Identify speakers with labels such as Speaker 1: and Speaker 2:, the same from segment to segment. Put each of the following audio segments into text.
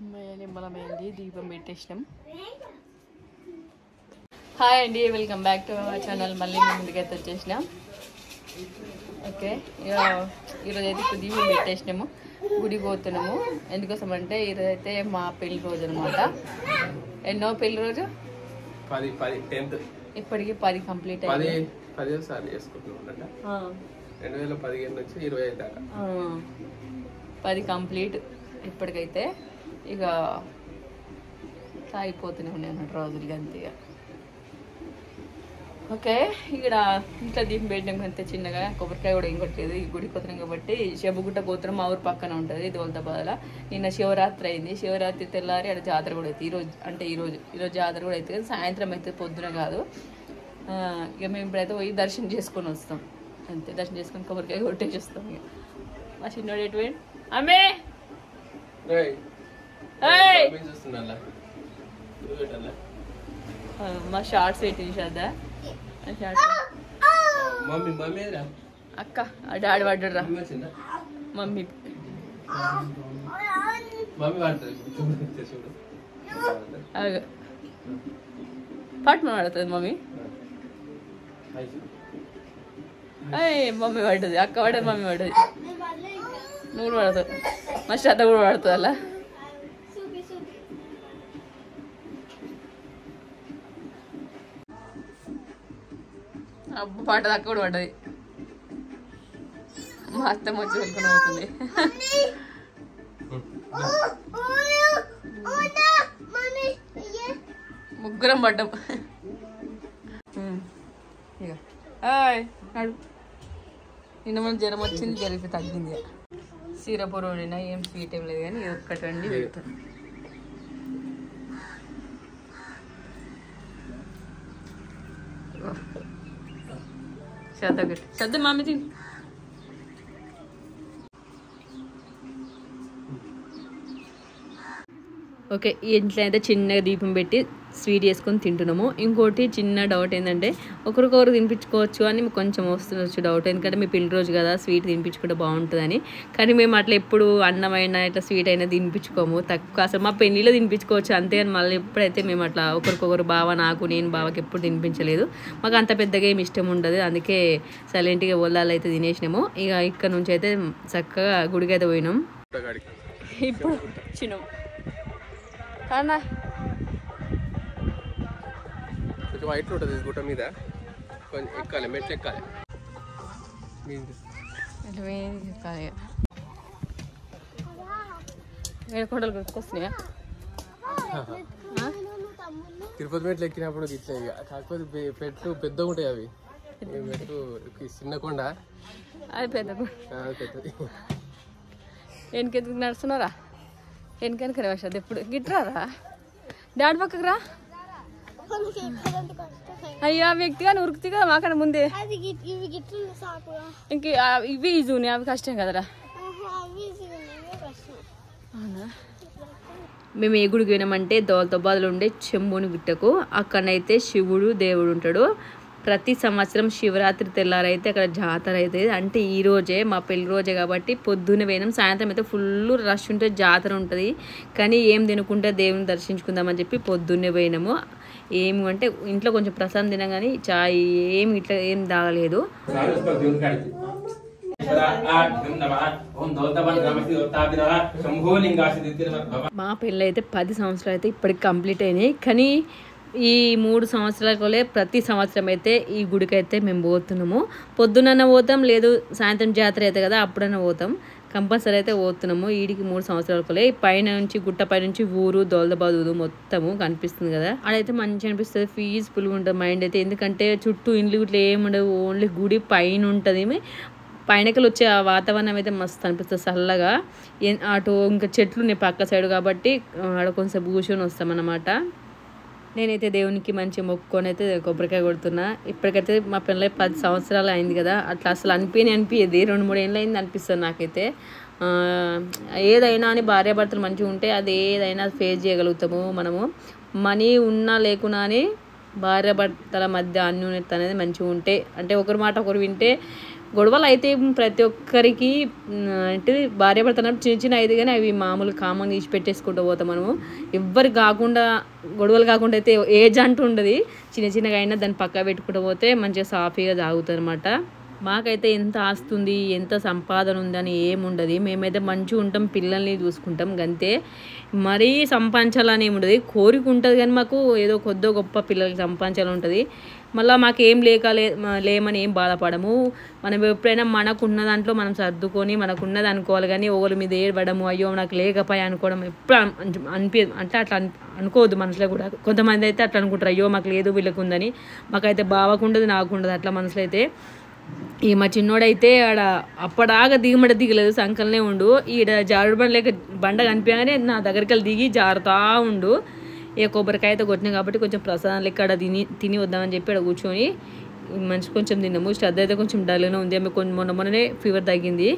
Speaker 1: అమ్మాయి నిమ్మలమైంది దీపం పెట్టేసినాం. హాయ్ అండి, welcome back to our channel. మళ్ళీ మేము ముందుకైతే వచ్చేసినాం. ఓకే, ఈరోజు అయితే ఇప్పుడు దీపం పెట్టేసినాము, గుడికి పోతున్నాము. ఎందుకోసం అంటే ఈరోజు అయితే మా పెళ్లి రోజు అనమాట. ఎన్నో పెళ్లి రోజు?
Speaker 2: 10
Speaker 1: ఇప్పటికి 10 కంప్లీట్ అయింది.
Speaker 2: 10 సార్లు చేసుకుంటున్నాం 2015 నుంచి 25 దాకా
Speaker 1: 10 కంప్లీట్. ఇప్పటికైతే ఇక సాగిపోతూనే ఉన్నాయి అన్నట్టు రోజులకి అంతే. ఓకే, ఇక్కడ ఇంట్లో దీపం పెట్టినాం అంతే చిన్నగా. కొబ్బరికాయ కూడా ఏం కొట్టలేదు. ఈ గుడికి పోతున్నాం కాబట్టి శబగుట్ట గోత్రం మా ఊరు పక్కన ఉంటుంది దౌలతాబాద్లో. నిన్న శివరాత్రి అయింది. శివరాత్రి తెల్లారి అక్కడ జాతర కూడా అవుతుంది. ఈరోజు జాతర కూడా అవుతుంది, కానీ సాయంత్రం అయితే పొద్దున కాదు. ఇక మేము ఇప్పుడైతే పోయి దర్శనం చేసుకొని వస్తాం అంతే. దర్శనం చేసుకొని కొబ్బరికాయ కొట్టేసి వస్తాం. ఇక మా చిన్నోడు ఎటువంటి అమ్మే మా షార్ట్స్ పెట్టింది శ్రద్ధ. అక్క డాడీ పడ్డాడు రా. మమ్మీ పాట పడుతుంది. మమ్మీ మమ్మీ పడుతుంది, అక్క పడ్డది, మమ్మీ పడ్డది, నువ్వు పడుతుంది, మా శ్రద్ధ కూడా పడుతుంది. అలా అబ్బు పాట అక్క కూడా పడ్డది. మా అత్తమ్మ వచ్చి వెళ్ళుకుని పోతుంది. ముగ్గురం పడ్డాం. ఇక అడు నిన్న మనం జ్వరం వచ్చింది, జరిపి తగ్గింది. సీరపూర్ వండినా ఏం స్వీట్ ఏం లేదు, కానీ ఇది ఒక్కటి వండి పెడతాను. శ్రద్ధ గట్టి శ్రద్ధ మామి తిని. ఓకే, ఈ ఇంట్లో అయితే చిన్నగా దీపం పెట్టి స్వీట్ చేసుకొని తింటున్నాము. ఇంకోటి చిన్న డౌట్ ఏంటంటే ఒకరికొకరు తినిపించుకోవచ్చు అని కొంచెం వస్తుండొచ్చు డౌట్. ఎందుకంటే మీ పెళ్లి రోజు కదా, స్వీట్ తినిపించుకుంటే బాగుంటుందని. కానీ మేము అట్లా ఎప్పుడు అన్నమైనా ఇట్లా స్వీట్ అయినా తినిపించుకోము. తక్కువ అసలు మా పెళ్లిలో తినిపించుకోవచ్చు అంతేగాని మళ్ళీ ఎప్పుడైతే మేము అట్లా ఒకరికొకరు బావ నాకు నేను బావకి ఎప్పుడు తినిపించలేదు. మాకు అంత పెద్దగా ఏమి ఇష్టం ఉండదు. అందుకే సైలెంట్గా ఒళ్ళాలు అయితే తినేసినాము. ఇక ఇక్కడ నుంచి అయితే చక్కగా గుడికి అయితే పోయినాం. ఇప్పుడు చిన్న కానా
Speaker 2: కొంచెం వైట్ ఉంటుంది గుట్ట మీద, కొంచెం ఎక్కాలి, మెట్లు ఎక్కాలి.
Speaker 1: ఏడుకొండలు గుర్తుకొస్తున్నాయా?
Speaker 2: తిరుపతి మెట్లు ఎక్కినప్పుడు ఇట్లా ఇక, కాకపోతే పెట్లు పెద్దగా ఉంటాయి. అవి మెట్లు చిన్న కొండ,
Speaker 1: అది పెద్ద
Speaker 2: పెద్దది.
Speaker 1: వెనకెందుకు నడుస్తున్నారా? వెనకనే వర్షం ఎప్పుడు గిట్రారా? డాడీ పక్కకు రా. అయ్యా వ్యక్తిగా ఉరుకుతి కదా మాకన్నా ముందే. ఇంక ఇవి ఈజీ ఉన్నాయి, అవి కష్టం కదరా. అవునా? మేము ఏ గుడికి పోయినామంటే దౌలతాబాద్లో ఉండే చెంబుని గుట్టకు. అక్కడనైతే శివుడు దేవుడు ఉంటాడు. ప్రతి సంవత్సరం శివరాత్రి తెల్లారైతే అక్కడ జాతర అవుతుంది. అంటే ఈ రోజే మా పెళ్లి రోజే కాబట్టి పొద్దున్నే పోయినాం. సాయంత్రం అయితే ఫుల్ రష్ ఉంటుంది, జాతర ఉంటుంది. కానీ ఏం తినకుండా దేవుని దర్శించుకుందామని చెప్పి పొద్దున్నే పోయినాము. ఏమి అంటే ఇంట్లో కొంచెం ప్రసాదం తినా కానీ చాయ్ ఏమి ఇట్లా ఏం తాగలేదు. మా పెళ్ళి అయితే 10 సంవత్సరాలు అయితే ఇప్పటికి కంప్లీట్ అయినాయి. కానీ ఈ 3 సంవత్సరాలకోలే ప్రతి సంవత్సరం అయితే ఈ గుడికి అయితే మేము పోతున్నాము. పొద్దునన్నా పోతాం, లేదు సాయంత్రం జాతర అయితే కదా అప్పుడన్నా పోతాం. కంపల్సరీ అయితే పోతున్నాము. ఈడికి 3 సంవత్సరాలకోలే. పైన నుంచి గుట్ట పై నుంచి ఊరు దౌలతాబాద్ మొత్తము కనిపిస్తుంది కదా, అదైతే మంచిగా అనిపిస్తుంది. పీస్ఫుల్గా ఉంటుంది మైండ్ అయితే. ఎందుకంటే చుట్టూ ఇండ్లు ఇట్లా ఏముండవు, ఓన్లీ గుడి పైన ఉంటుంది. పైనకలు వచ్చే ఆ వాతావరణం అయితే మస్తు అనిపిస్తుంది చల్లగా. అటు ఇంకా చెట్లు ఉన్నాయి పక్క సైడ్ కాబట్టి ఆడ కొంచెం కూర్చొని వస్తామన్నమాట. నేనైతే దేవునికి మంచి మొక్కుకొని అయితే కొబ్బరికాయ కొడుతున్నా. ఇప్పటికైతే మా పెళ్ళి 10 సంవత్సరాలు అయింది కదా, అట్లా అసలు అనిపించేది 2-3 ఏళ్ళు అయింది అనిపిస్తుంది నాకైతే. ఏదైనా అని భార్యాభర్తలు మంచిగా ఉంటే అది ఏదైనా ఫేస్ చేయగలుగుతాము మనము. మనీ ఉన్నా లేకున్నా అని భార్యాభర్తల మధ్య అన్యోన్యత అనేది మంచిగా ఉంటే, అంటే ఒకరి మాట ఒకరు వింటే గొడవలు అయితే ప్రతి ఒక్కరికి అంటే భార్యాభర్తలు చిన్న చిన్న అయితే కానీ అవి మామూలు కామన్ తీసి పెట్టేసుకుంటూ పోతాం మనము. ఎవ్వరు కాకుండా గొడవలు కాకుండా అయితే ఏజ్ అంటూ ఉండదు. చిన్న చిన్నగా అయినా దాన్ని పక్క పెట్టుకుంటూ పోతే మంచిగా సాఫీగా తాగుతుంది అనమాట. మాకైతే ఎంత ఆస్తుంది ఎంత సంపాదన ఉందని ఏముండదు. మేమైతే మంచిగా ఉంటాం, పిల్లల్ని చూసుకుంటాం గంతే. మరీ సంపాదించాలని ఏముండదు, కోరిక ఉంటుంది కానీ మాకు ఏదో కొద్దో గొప్ప పిల్లలకి సంపాదించాలని ఉంటుంది. మళ్ళీ మాకు ఏం లేమని ఏం బాధపడము. మనం ఎప్పుడైనా మనకున్న దాంట్లో మనం సర్దుకొని మనకున్నది అనుకోవాలి కానీ ఒకరి మీద ఏడవడము అయ్యో నాకు లేకపోయా అనుకోవడం ఎప్పుడు అంటే అట్లా అనుకోవద్దు మనసులో కూడా. కొంతమంది అయితే అట్లా అనుకుంటారు అయ్యో మాకు లేదు వీళ్ళకు ఉందని. మాకైతే బావకుండదు నాకుండదు అట్లా మనసులో అయితే. ఈ మా చిన్నోడైతే ఆడ అప్పడాగా దిగలేదు, సంకలనే ఉండు. ఈడ జారుడు బండ లేక బండ కనిపించగానే నా దగ్గరికి వెళ్ళి దిగి జారుతా ఉండు. ఇక కొబ్బరికాయ అయితే కొట్టినాం కాబట్టి కొంచెం ప్రసాదం లెక్క ఆడ తిని వద్దామని చెప్పి ఆడ కూర్చొని మంచి కొంచెం తిన్నాము. శ్రద్ధ అయితే కొంచెం డల్గానే ఉంది, ఆమె మొన్ననే ఫీవర్ తగ్గింది.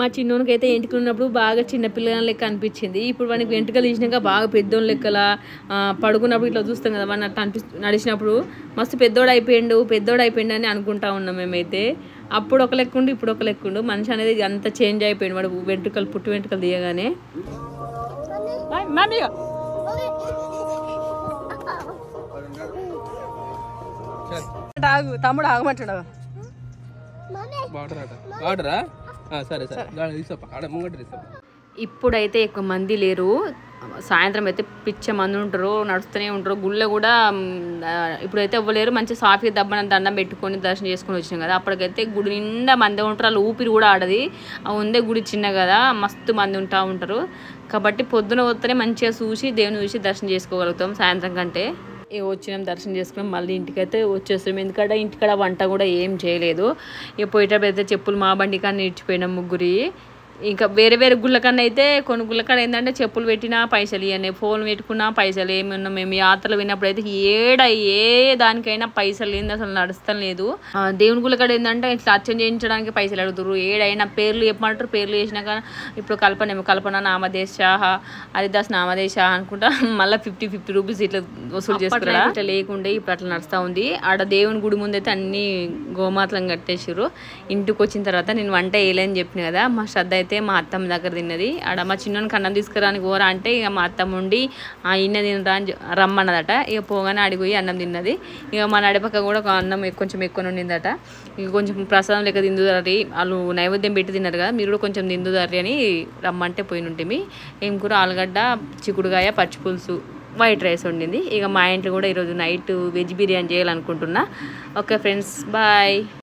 Speaker 1: మా చిన్నోనికి అయితే ఎంటికలు ఉన్నప్పుడు బాగా చిన్నపిల్లల లెక్క అనిపించింది. ఇప్పుడు వానికి వెంట్రుకలు తీసినాక బాగా పెద్దోళ్ళ లెక్కల పడుకున్నప్పుడు ఇట్లా చూస్తాం కదా, వాడిని అట్లా నడిచినప్పుడు మస్తు పెద్దోడు అయిపోయిండు అని అనుకుంటా ఉన్నాం మేమైతే. అప్పుడు ఒక లెక్క ఉండు ఇప్పుడు ఒక లెక్క ఉండు. మనిషి అనేది అంత చేంజ్ అయిపోయింది వాడు పుట్టి వెంట్రుకలు తీయగానే. తమ్ముడు ఆగమంటాడు. ఇప్పుడైతే ఎక్కువ మంది లేరు, సాయంత్రం అయితే పిచ్చ మంది ఉంటారు, నడుస్తూనే ఉంటారు. గుళ్ళో కూడా ఇప్పుడైతే ఇవ్వలేరు, మంచి సాఫీ దబ్బన దండం పెట్టుకొని దర్శనం చేసుకొని వచ్చినాం కదా. అప్పటికైతే గుడి నిండా మంది ఉంటారు, వాళ్ళు ఊపిరి కూడా ఆడది. ఉందే గుడి చిన్న కదా, మస్తు మంది ఉంటారు. కాబట్టి పొద్దున వస్తేనే మంచిగా చూసి దేవుని చూసి దర్శనం చేసుకోగలుగుతాం సాయంత్రం కంటే. వచ్చినాం దర్శనం చేసుకున్నాం, మళ్ళీ ఇంటికైతే వచ్చేస్తాం. ఎందుకంటే ఇంటికాడ వంట కూడా ఏం చేయలేదు. ఇక పోయేటప్పుడు అయితే చెప్పులు మా బండి కానీ ఇచ్చిపోయినాం ముగ్గురి. ఇంకా వేరే గుళ్ళ కన్నా అయితే కొన్ని గుళ్ళ కాడ ఏంటంటే చెప్పులు పెట్టినా పైసలు ఇవన్నీ, ఫోన్ పెట్టుకున్నా పైసలు. ఏమన్నా మేము యాత్రలు విన్నప్పుడు అయితే ఏ దానికైనా పైసలు ఏంది, అసలు నడుస్తాం లేదు. దేవుని గుళ్ళ కాడ ఏంటంటే ఇట్లా అర్చన చేయించడానికి పైసలు అడుగుతారు. ఏడైనా పేర్లు చెప్పమంటారు, పేర్లు చేసినాక ఇప్పుడు కల్పన నామదేశ హరిదాస్ నామదేశ అనుకుంటా మళ్ళీ 50 రూపీస్ ఇట్లా వసూలు చేసుకుంటారు. ఇట్లా లేకుండే ఇప్పుడు అట్లా నడుస్తూ ఉంది. ఆడ దేవుని గుడి ముందు అయితే అన్ని గోమాతలను కట్టేసారు. ఇంటికి వచ్చిన తర్వాత నేను వంట వేయలేని చెప్పిన కదా, మా శ్రద్ధ అయితే మా అత్తమ్మ దగ్గర తిన్నది. ఆడ మా చిన్నోనికి అన్నం తీసుకురానికి పోరా అంటే ఇక మా అత్తమ్మ ఉండి ఇన్న తినరా అని రమ్మన్నదట. ఇక పోగానే అడిగిపోయి అన్నం తిన్నది. ఇక మా నడిపక్క కూడా అన్నం కొంచెం ఎక్కువ ఉండిందట. ఇక కొంచెం ప్రసాదం లెక్క తిందుదారి, వాళ్ళు నైవేద్యం పెట్టి తిన్నారు కదా, మీరు కూడా కొంచెం తిందుదారి అని రమ్మంటే పోయినుంటిమి. ఏం కూర ఆలుగడ్డ, చిక్కుడుకాయ, పచ్చి పులుసు, వైట్ రైస్ వండింది. ఇక మా ఇంట్లో కూడా ఈరోజు నైట్ వెజ్ బిర్యానీ చేయాలనుకుంటున్నా. Okay friends, bye.